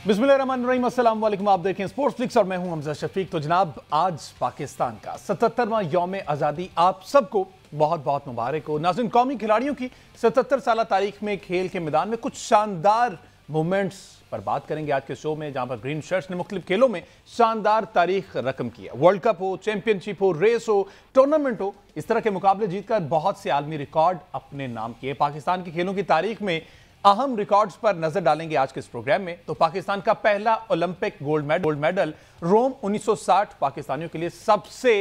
बिस्मिल्लाहिर्रहमानिर्रहीम, अस्सलाम वालेकुम। आप देखें स्पोर्ट्स फ्लिक्स और मैं हूं हमजा शफीक। तो जनाब, आज पाकिस्तान का 77वां यौम आज़ादी आप सबको बहुत बहुत मुबारक हो। नाज़रीन, कौमी खिलाड़ियों की 77 साल तारीख में खेल के मैदान में कुछ शानदार मोमेंट्स पर बात करेंगे आज के शो में, जहां पर ग्रीन शर्ट्स ने मुख्तलिफ खेलों में शानदार तारीख रकम की है। वर्ल्ड कप हो, चैंपियनशिप हो, रेस हो, टूर्नामेंट हो, इस तरह के मुकाबले जीतकर बहुत से आलमी रिकॉर्ड अपने नाम किए। पाकिस्तान की खेलों की तारीख में अहम रिकॉर्ड्स पर नजर डालेंगे आज के इस प्रोग्राम में। तो पाकिस्तान का पहला ओलंपिक गोल्ड मेडल रोम 1960 पाकिस्तानियों के लिए सबसे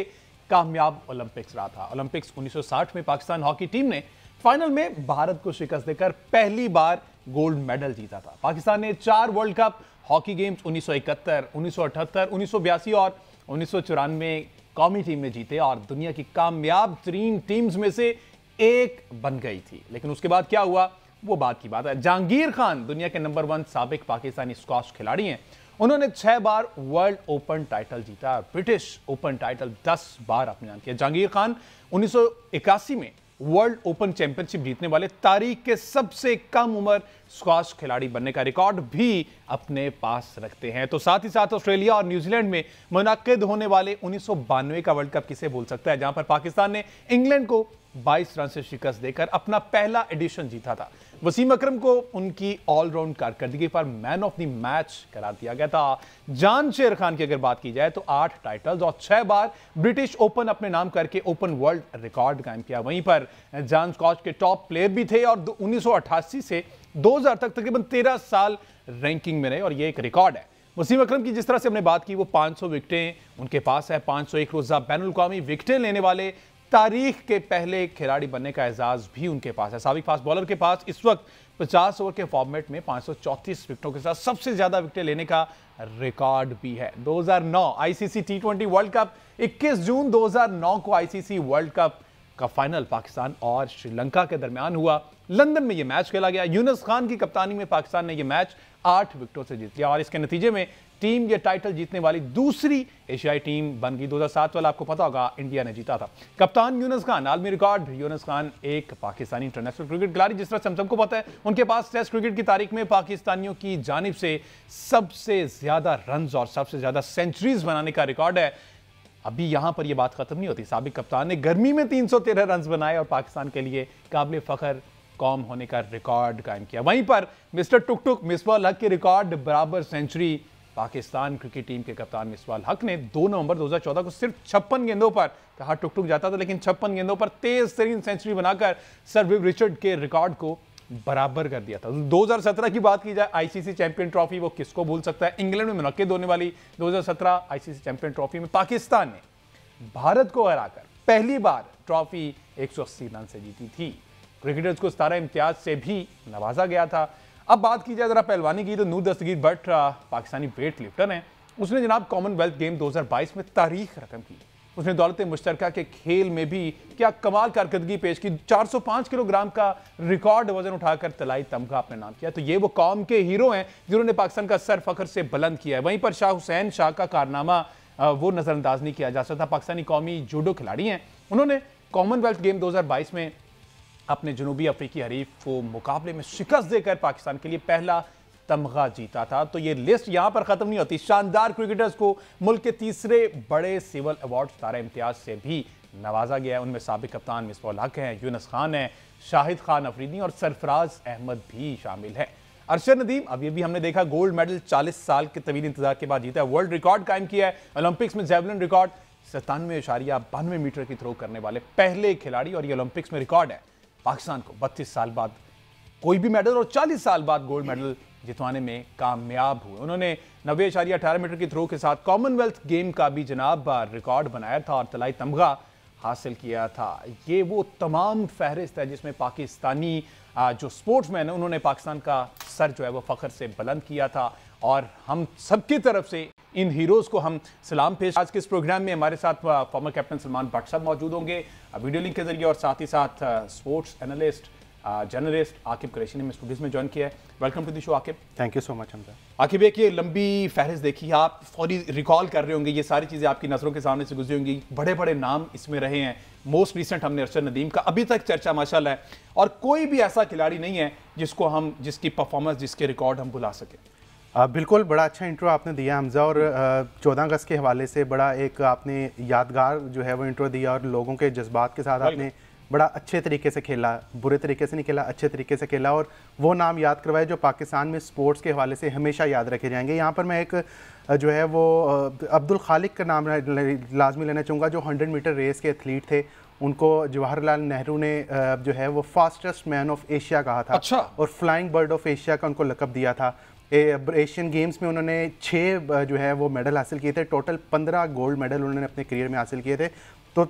कामयाब ओलंपिक्स रहा था। ओलंपिक्स 1960 में पाकिस्तान हॉकी टीम ने फाइनल में भारत को शिकस्त देकर पहली बार गोल्ड मेडल जीता था। पाकिस्तान ने 4 वर्ल्ड कप हॉकी गेम्स 1971, 1978, 1982 और 1994 कौमी टीम में जीते और दुनिया की कामयाब तरीन टीम्स में से एक बन गई थी। लेकिन उसके बाद क्या हुआ, वो बात की बात है। जहांगीर खान दुनिया के नंबर 1 साबिक पाकिस्तानी स्क्वॉश खिलाड़ी हैं। उन्होंने 6 बार वर्ल्ड ओपन टाइटल जीता, ब्रिटिश ओपन टाइटल 10 बार अपने नाम किया। जहांगीर खान 1981 में वर्ल्ड ओपन चैंपियनशिप जीतने वाले तारीख के सबसे कम उम्र स्क्वॉश खिलाड़ी बनने का रिकॉर्ड भी अपने पास रखते हैं। तो साथ ही साथ ऑस्ट्रेलिया और न्यूजीलैंड में मुनाकिद होने वाले 1992 का वर्ल्ड कप किसे भूल सकता है, जहां पर पाकिस्तान ने इंग्लैंड को 22 रन से शिकस्त देकर अपना पहला एडिशन जीता था। वसीम अकरम को उनकी ऑलराउंड कारकर्दगी पर मैन ऑफ द मैच करार दिया गया था। जान शेर खान की अगर बात की जाए तो 8 टाइटल्स और 6 बार ब्रिटिश ओपन अपने नाम करके ओपन वर्ल्ड रिकॉर्ड कायम किया। वहीं पर जान स्कॉच के टॉप प्लेयर भी थे और 1988 से 2000 तक तकरीबन 13 साल रैंकिंग में रहे और ये एक रिकॉर्ड है। वसीम अकरम की जिस तरह से हमने बात की, वो 500 विकेटें उनके पास है। 501 रोजा बैनुल-अक़वामी विकेटें लेने वाले तारीख के पहले खिलाड़ी बनने का एजाज भी उनके पास है। साबिक फास्ट बॉलर के पास इस वक्त 50 ओवर के फॉर्मेट में 534 विकेटों के साथ सबसे ज्यादा विकेटें लेने का रिकॉर्ड भी है। 2009 आईसीसी टी20 वर्ल्ड कप, 21 जून 2009 को आईसीसी वर्ल्ड कप का फाइनल पाकिस्तान और श्रीलंका के दरमियान हुआ। लंदन में यह मैच खेला गया। यूनुस खान की कप्तानी में पाकिस्तान ने यह मैच 8 विकेटों से जीत लिया और इसके नतीजे में टीम ये टाइटल जीतने वाली दूसरी एशियाई टीम बन गई। 2007 वाला आपको पता होगा, इंडिया ने जीता था। कप्तान यूनुस खान, आलमी रिकॉर्ड। यूनुस खान एक पाकिस्तानी इंटरनेशनल क्रिकेट खिलाड़ी, जिस तरह से हम सबको पता है उनके पास टेस्ट क्रिकेट की तारीख में पाकिस्तानियों की जानिब से सबसे ज्यादा रन और सबसे ज्यादा सेंचुरीज बनाने का रिकॉर्ड है। अभी यहां पर यह बात खत्म नहीं होती। साबिक कप्तान ने गर्मी में 313 रन बनाए और पाकिस्तान के लिए काबिल फख्र कौम होने का रिकॉर्ड कायम किया। वहीं पर मिस्टर टुक टुक मिसबाह उल हक के रिकॉर्ड बराबर सेंचुरी पाकिस्तान क्रिकेट टीम के कप्तान मिसबाह उल हक ने 2 नवंबर 2014 को सिर्फ 56 गेंदों पर, कहा टुक टुक जाता था लेकिन 56 गेंदों पर तेज तरीन सेंचुरी बनाकर सर विव रिचर्ड के रिकॉर्ड को बराबर कर दिया था। 2017 की बात की जाए, आईसीसी चैंपियन ट्रॉफी, वो किसको भूल सकता है। इंग्लैंड में मुनक्किद होने वाली 2017 आईसीसी चैंपियन ट्रॉफी में पाकिस्तान ने भारत को हराकर पहली बार ट्रॉफी 180 रन से जीती थी। क्रिकेटर्स को 17 इम्तियाज से भी नवाजा गया था। अब बात की जाए जरा पहलवानी की, तो नूर दस्तगीर भट्ट पाकिस्तानी वेट लिफ्टर हैं। उसने जनाब कॉमनवेल्थ गेम 2022 में तारीख रकम की। उसने दौलत मुश्तरका के खेल में भी क्या कमाल कारकर्दगी पेश की। 405 किलोग्राम का रिकॉर्ड वजन उठाकर तलाई तमगा अपने नाम किया। तो ये वो कौम के हीरो हैं जिन्होंने पाकिस्तान का सर फख्र से बुलंद किया है। वहीं पर शाह हुसैन शाह का कारनामा वो नजरअंदाज नहीं किया जा सकता। पाकिस्तानी कौमी जूडो खिलाड़ी हैं। उन्होंने कॉमनवेल्थ गेम 2022 में अपने जनूबी अफ्रीकी हरीफ को मुकाबले में शिकस्त देकर पाकिस्तान के लिए पहला तमगा जीता था। तो ये लिस्ट यहां पर खत्म नहीं होती। शानदार क्रिकेटर्स को मुल्क के तीसरे बड़े सिविल अवार्ड 17 इम्तियाज से भी नवाजा गया है। उनमें साबिक कप्तान मिसबाह उल हक हैं, यूनुस खान हैं, शाहिद खान अफरीदी और सरफराज अहमद भी शामिल है। अरशद नदीम, अब ये भी हमने देखा, गोल्ड मेडल 40 साल के तवील इंतजार के बाद जीता है। वर्ल्ड रिकॉर्ड कायम किया है। ओलंपिक्स में जेवलिन रिकॉर्ड 97.92 मीटर की थ्रो करने वाले पहले खिलाड़ी और ये ओलंपिक्स में रिकॉर्ड है। पाकिस्तान को 32 साल बाद कोई भी मेडल और 40 साल बाद गोल्ड मेडल जितवाने में कामयाब हुए। उन्होंने 90.18 मीटर की थ्रो के साथ कॉमनवेल्थ गेम का भी जनाब रिकॉर्ड बनाया था और तलाई तमगा हासिल किया था। ये वो तमाम फहरिस्त है जिसमें पाकिस्तानी जो स्पोर्ट्समैन है उन्होंने पाकिस्तान का सर जो है वो फख्र से बुलंद किया था और हम सबकी तरफ से इन हीरोज को हम सलाम पेश। आज के इस प्रोग्राम में हमारे साथ फॉर्मर कैप्टन सलमान भट्ट साहब मौजूद होंगे वीडियो लिंक के जरिए और साथ ही साथ sports analyst journalist Aqib Qureshi ने स्टूडियोज में ज्वाइन किया है। Welcome to the show Aqib. Thank you so much Hamza. Aqib, एक ये लंबी फहरिस्त देखी, आप फौरी रिकॉल कर रहे होंगे, ये सारी चीज़ें आपकी नज़रों के सामने से गुजरी होंगी। बड़े बड़े नाम इसमें रहे हैं। मोस्ट रिसेंट हमने अरशद नदीम का अभी तक चर्चा माशाल्लाह है और कोई भी ऐसा खिलाड़ी नहीं है जिसकी परफॉर्मेंस, जिसके रिकॉर्ड हम भुला सके। बिल्कुल, बड़ा अच्छा इंट्रो आपने दिया हमज़ा, और 14 अगस्त के हवाले से बड़ा एक आपने यादगार जो है वो इंट्रो दिया, और लोगों के जज्बात के साथ आपने बड़ा अच्छे तरीके से खेला, बुरे तरीके से नहीं खेला, अच्छे तरीके से खेला, और वो नाम याद करवाए जो पाकिस्तान में स्पोर्ट्स के हवाले से हमेशा याद रखे जाएंगे। यहाँ पर मैं एक जो है वो अब्दुल खालिक का नाम लाजमी लेना चाहूँगा, जो 100 मीटर रेस के एथलीट थे। उनको जवाहरलाल नेहरू ने जो है वो फास्टेस्ट मैन ऑफ एशिया कहा था। अच्छा। और फ्लाइंग बर्ड ऑफ एशिया का उनको लक़ब दिया था। एशियन गेम्स में उन्होंने 6 जो है वो मेडल हासिल किए थे, टोटल 15 गोल्ड मेडल उन्होंने अपने करियर में हासिल किए थे। तो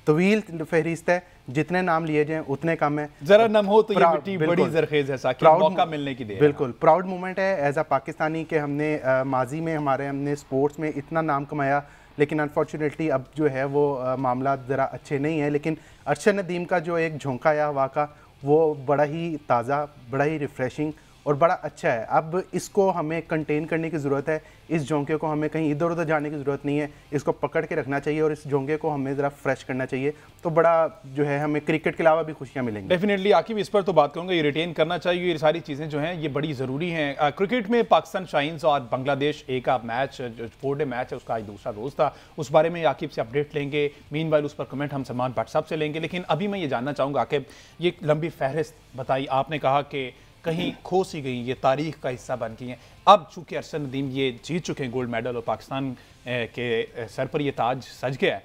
तवील फहरिस्त है, जितने नाम लिए जाएं उतने कम है। जरा नम हो तो ये मिट्टी बड़ी जरखेज है, साकिब, मौका मिलने की देर। बिल्कुल प्राउड मोमेंट है एज अ पाकिस्तानी के हमने माजी में हमने स्पोर्ट्स में इतना नाम कमाया, लेकिन अनफॉर्चुनेटली अब जो है वो मामला ज़रा अच्छे नहीं है। लेकिन अरशद नदीम का जो एक झोंका आया हवा का, वो बड़ा ही ताज़ा, बड़ा ही रिफ़्रेशिंग और बड़ा अच्छा है। अब इसको हमें कंटेन करने की ज़रूरत है। इस झोंके को हमें कहीं इधर उधर जाने की ज़रूरत नहीं है, इसको पकड़ के रखना चाहिए और इस झोंके को हमें ज़रा फ्रेश करना चाहिए। तो बड़ा जो है हमें क्रिकेट के अलावा भी खुशियाँ मिलेंगी। डेफिनेटली आकिब, इस पर तो बात करूँगा, ये रिटेन करना चाहिए, ये सारी चीज़ें जो हैं ये बड़ी ज़रूरी हैं। क्रिकेट में पाकिस्तान शाइन्स और बांग्लादेश ए का मैच, जो 4 डे मैच है, उसका आज दूसरा रोज़ था। उस बारे में आकिब से अपडेट लेंगे। मीनवाइल उस पर कमेंट हम सलमान भट्ट साहब से लेंगे। लेकिन अभी मैं ये जानना चाहूँगा आकिब, ये लंबी फहरिस्त बताई आपने, कहा कि कहीं खो सी गई, ये तारीख का हिस्सा बन गई हैं। अब चूंकि अरशद नदीम ये जीत चुके हैं गोल्ड मेडल और पाकिस्तान के सर पर ये ताज सज गया है,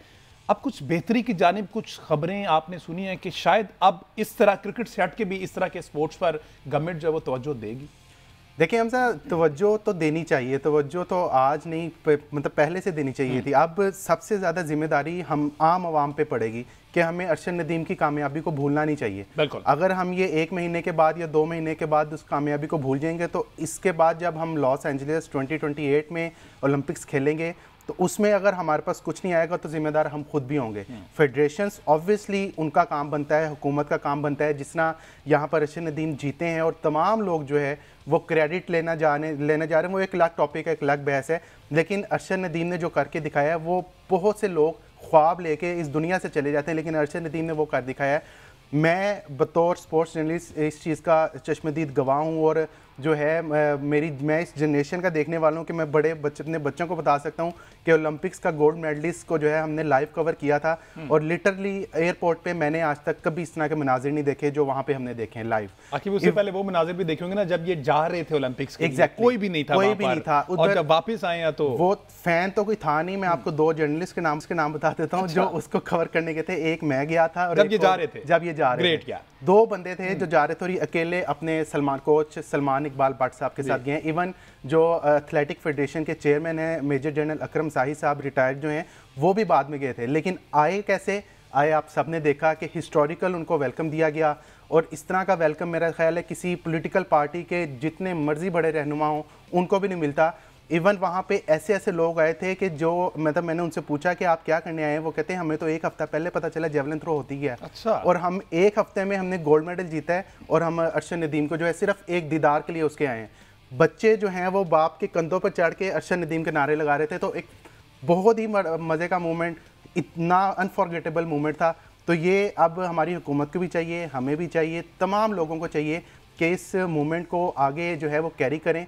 अब कुछ बेहतरी की जानिब कुछ खबरें आपने सुनी हैं कि शायद अब इस तरह क्रिकेट से हट के भी इस तरह के स्पोर्ट्स पर गवर्नमेंट जो है वो तवज्जो देगी? देखिए हमसा, तवज्जो तो देनी चाहिए, तवज्जो तो आज नहीं मतलब पहले से देनी चाहिए थी। अब सबसे ज़्यादा जिम्मेदारी हम आम आवाम पे पड़ेगी कि हमें अरशद नदीम की कामयाबी को भूलना नहीं चाहिए। बिल्कुल। अगर हम ये 1 महीने के बाद या 2 महीने के बाद उस कामयाबी को भूल जाएंगे, तो इसके बाद जब हम लॉस एंजलिस 2028 में ओलंपिक्स खेलेंगे, तो उसमें अगर हमारे पास कुछ नहीं आएगा तो जिम्मेदार हम खुद भी होंगे। फेडरेशंस ऑब्वियसली उनका काम बनता है, हुकूमत का काम बनता है। जिसना यहाँ पर अरशद नदीम जीते हैं और तमाम लोग जो है वो क्रेडिट लेने जा रहे हैं, वो एक अलग टॉपिक है, एक अलग बहस है। लेकिन अरशद नदीम ने जो करके दिखाया है, वो बहुत से लोग ख्वाब लेके इस दुनिया से चले जाते हैं, लेकिन अरशद नदीम ने वो कर दिखाया है। मैं बतौर स्पोर्ट्स जर्नलिस्ट इस चीज़ का चश्मदीद गवाह हूँ, और जो है मैं इस जनरेशन का देखने वाला हूँ कि मैं अपने बच्चों को बता सकता हूँ कि ओलंपिक्स का गोल्ड मेडलिस्ट को जो है हमने लाइव कवर किया था, और लिटरली एयरपोर्ट पे मैंने आज तक कभी इस तरह के मनाजिर नहीं देखे जो वहाँ पे हमने देखे हैं लाइव। आखिर उससे पहले वो मनाजिर भी देखे होंगे ना जब ये जा रहे थे ओलंपिक्स के लिए, कोई भी नहीं था, और जब वापस आए तो वो फैन तो कोई था नहीं। मैं आपको 2 जर्नलिस्ट के नाम बता देता हूँ जो उसको कवर करने के थे। एक मैं गया था, और जब ये जा रहे थे 2 बंदे थे जो जा रहे थे, और अकेले अपने कोच सलमान इकबाल भट्ट साहब के साथ गए। इवन जो एथलेटिक फेडरेशन के चेयरमैन हैं मेजर जनरल अकरम साही साहब रिटायर्ड जो हैं, वो भी बाद में गए थे। लेकिन आए कैसे आए, आप सबने देखा कि हिस्टोरिकल उनको वेलकम दिया गया, और इस तरह का वेलकम मेरा ख्याल है किसी पॉलिटिकल पार्टी के जितने मर्जी बड़े रहनुमा हों उनको भी नहीं मिलता। इवन वहाँ पे ऐसे लोग आए थे कि जो मतलब मैंने उनसे पूछा कि आप क्या करने आए हैं, वो कहते हैं हमें तो 1 हफ्ता पहले पता चला जेवलिन थ्रो होती है। अच्छा। और हम 1 हफ्ते में हमने गोल्ड मेडल जीता है, और हम अरशद नदीम को जो है सिर्फ एक दीदार के लिए उसके आए हैं। बच्चे जो हैं वो बाप के कंधों पर चढ़ के अरशद नदीम के नारे लगा रहे थे। तो एक बहुत ही मज़े का मोमेंट, इतना अनफॉरगेटेबल मोमेंट था। तो ये अब हमारी हुकूमत को भी चाहिए, हमें भी चाहिए, तमाम लोगों को चाहिए कि इस मोमेंट को आगे जो है वो कैरी करें।